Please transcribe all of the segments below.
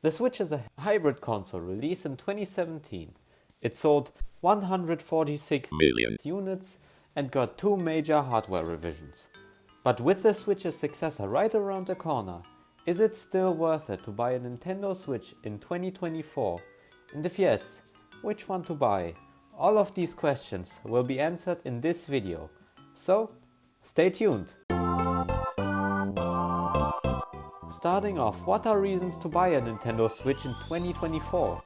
The Switch is a hybrid console released in 2017. It sold 146 million units and got 2 major hardware revisions. But with the Switch's successor right around the corner, is it still worth it to buy a Nintendo Switch in 2024? And if yes, which one to buy? All of these questions will be answered in this video, so stay tuned! Starting off, what are reasons to buy a Nintendo Switch in 2024?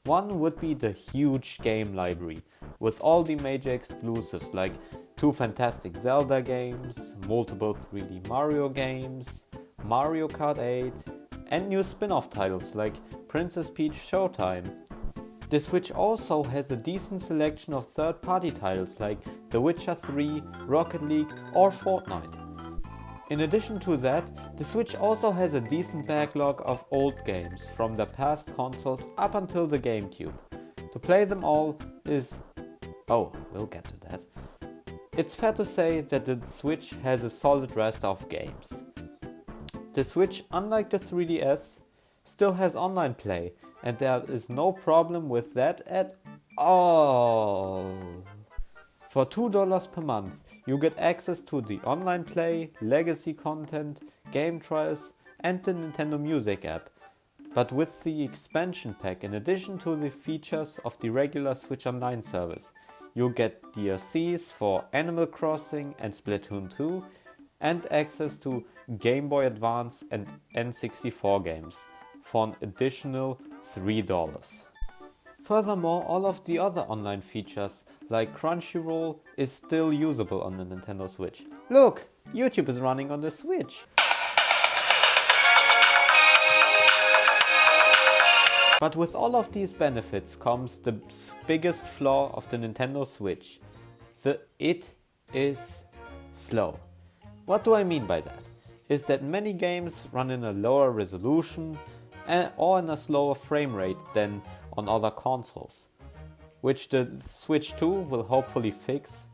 One would be the huge game library, with all the major exclusives like 2 fantastic Zelda games, multiple 3D Mario games, Mario Kart 8, and new spin-off titles like Princess Peach Showtime. The Switch also has a decent selection of third-party titles like The Witcher 3, Rocket League or Fortnite. In addition to that, the Switch also has a decent backlog of old games from the past consoles up until the GameCube. To play them all is... oh, we'll get to that. It's fair to say that the Switch has a solid rest of games. The Switch, unlike the 3DS, still has online play, and there is no problem with that at all. For $2 per month, you get access to the online play, legacy content, game trials, and the Nintendo Music app. But with the expansion pack, in addition to the features of the regular Switch Online service, you'll get DLCs for Animal Crossing and Splatoon 2, and access to Game Boy Advance and N64 games for an additional $3. Furthermore, all of the other online features like Crunchyroll is still usable on the Nintendo Switch. Look, YouTube is running on the Switch. But with all of these benefits comes the biggest flaw of the Nintendo Switch. It is slow. What do I mean by that? Is that many games run in a lower resolution or in a slower frame rate than on other consoles, which the Switch 2 will hopefully fix.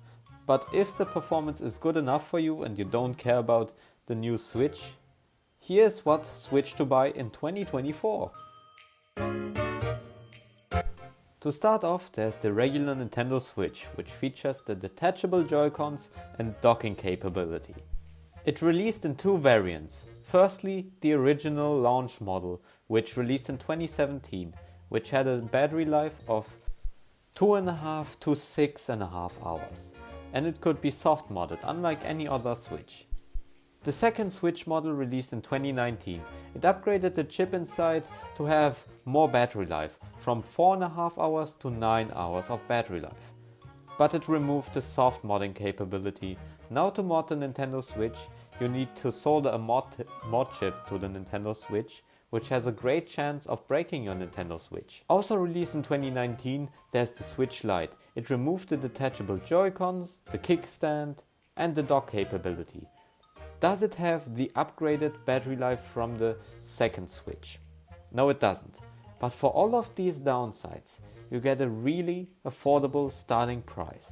But if the performance is good enough for you and you don't care about the new Switch, here's what Switch to buy in 2024. To start off, there's the regular Nintendo Switch, which features the detachable Joy-Cons and docking capability. It released in 2 variants. Firstly, the original launch model, which released in 2017, which had a battery life of 2.5 to 6.5 hours, and it could be soft modded, unlike any other Switch. The second Switch model released in 2019. It upgraded the chip inside to have more battery life, from 4.5 hours to 9 hours of battery life. But it removed the soft modding capability. Now to mod the Nintendo Switch, you need to solder a mod chip to the Nintendo Switch, which has a great chance of breaking your Nintendo Switch. Also released in 2019, there's the Switch Lite. It removed the detachable Joy-Cons, the kickstand, and the dock capability. Does it have the upgraded battery life from the second Switch? No, it doesn't. But for all of these downsides, you get a really affordable starting price.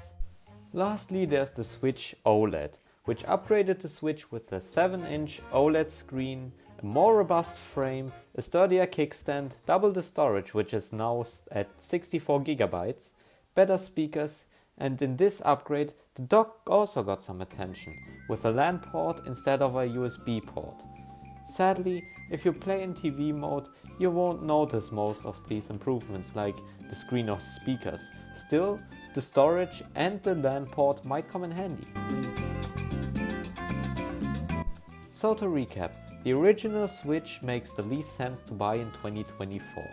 Lastly, there's the Switch OLED, which upgraded the Switch with a 7-inch OLED screen, a more robust frame, a sturdier kickstand, double the storage, which is now at 64 GB, better speakers, and in this upgrade the dock also got some attention, with a LAN port instead of a USB port. Sadly, if you play in TV mode, you won't notice most of these improvements like the screen or speakers. Still, the storage and the LAN port might come in handy. So to recap, the original Switch makes the least sense to buy in 2024.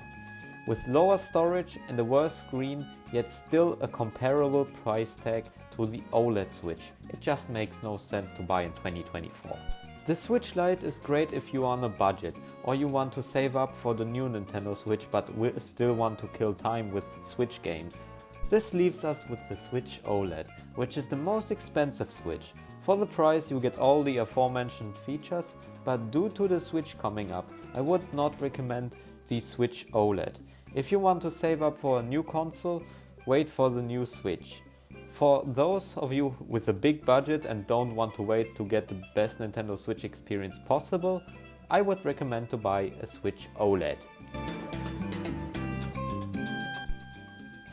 With lower storage and a worse screen, yet still a comparable price tag to the OLED Switch, it just makes no sense to buy in 2024. The Switch Lite is great if you are on a budget or you want to save up for the new Nintendo Switch but still want to kill time with Switch games. This leaves us with the Switch OLED, which is the most expensive Switch. For the price you get all the aforementioned features, but due to the Switch coming up, I would not recommend the Switch OLED. If you want to save up for a new console, wait for the new Switch. For those of you with a big budget and don't want to wait to get the best Nintendo Switch experience possible, I would recommend to buy a Switch OLED.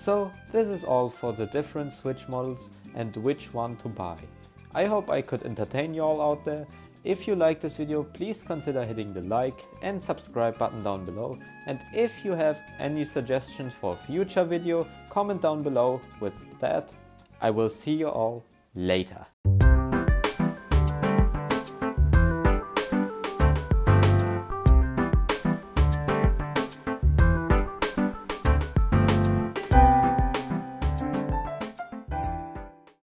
So this is all for the different Switch models and which one to buy. I hope I could entertain you all out there. If you like this video, please consider hitting the like and subscribe button down below. And if you have any suggestions for a future video, comment down below. With that, I will see you all later.